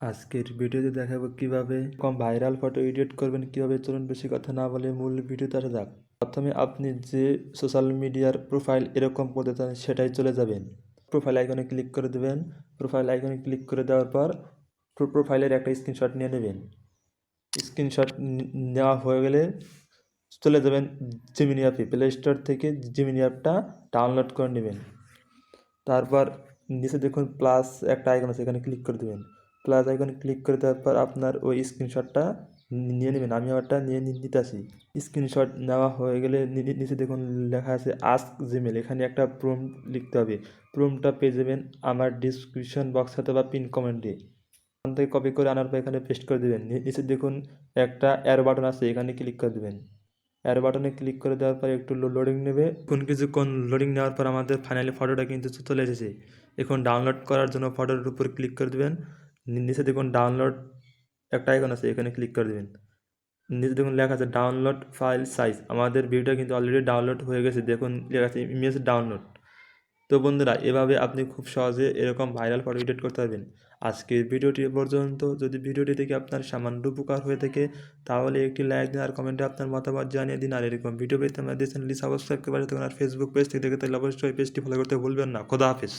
আজকের ভিডিওতে দেখাবো কিভাবে কম ভাইরাল ফটো এডিট করবেন, কিভাবে। চলুন বেশি কথা না বলে মূল ভিডিওতে আসা যাক। প্রথমে আপনি যে সোশ্যাল মিডিয়ার প্রোফাইল এরকম করতে চান সেটাই চলে যাবেন। প্রোফাইল আইকনে ক্লিক করে দেবেন। প্রোফাইল আইকনে ক্লিক করে দেওয়ার পর প্রোফাইলের একটা স্ক্রিনশট নিয়ে নেবেন। স্ক্রিনশট নেওয়া হয়ে গেলে চলে যাবেন জেমিনি অ্যাপে। প্লে স্টোর থেকে জেমিনি অ্যাপটা ডাউনলোড করে নেবেন। তারপর নিচে দেখুন প্লাস একটা আইকন আছে, এখানে ক্লিক করে দেবেন। প্লাস আইকনে ক্লিক করে দেওয়ার পর আপনার ওই স্ক্রিনশটটা নিয়ে নেবেন। আমি আমারটা নিতে আসি। স্ক্রিনশট নেওয়া হয়ে গেলে নিচে দেখুন লেখা আছে আস্ক জিমেল। এখানে একটা প্রম্পট লিখতে হবে। প্রম্পটটা পেয়ে যাবেন আমার ডিসক্রিপশন বক্স অথবা পিন কমেন্টে। ওখান থেকে কপি করে আনার পর এখানে পেস্ট করে দেবেন। নিচে দেখুন একটা অ্যারো বাটন আছে, এখানে ক্লিক করে দেবেন। অ্যারো বাটনে ক্লিক করে দেওয়ার পর একটু লোডিং নেবে। কিছুক্ষণ লোডিং নেওয়ার পর আমাদের ফাইনালি ফটোটা কিন্তু চলে এসেছে। এখন ডাউনলোড করার জন্য ফটোর উপর ক্লিক করে দেবেন। নিচে দেখুন ডাউনলোড একটা আইকন আছে, এখানে ক্লিক করে দেবেন। নিচে দেখুন লেখা আছে ডাউনলোড ফাইল সাইজ। আমাদের ভিডিওটা কিন্তু অলরেডি ডাউনলোড হয়ে গেছে, দেখুন লেখা আছে ইমেজ ডাউনলোড। তো বন্ধুরা, এভাবে আপনি খুব সহজে এরকম ভাইরাল ফটো এডিট করতে পারবেন। আজকের ভিডিওটি পর্যন্ত। যদি ভিডিওটি থেকে আপনার সামান্য উপকার হয়ে থাকে তাহলে একটি লাইক দিন আর কমেন্টে আপনার মতামত জানিয়ে দিন। আর এরকম ভিডিও পেতে আমাদের চ্যানেলটি সাবস্ক্রাইব করে পাশে থাকুন। আর ফেসবুক পেজ থেকে দেখে তাহলে অবশ্যই পেজটি ফলো করতে ভুলবেন না। খোদা হাফেজ।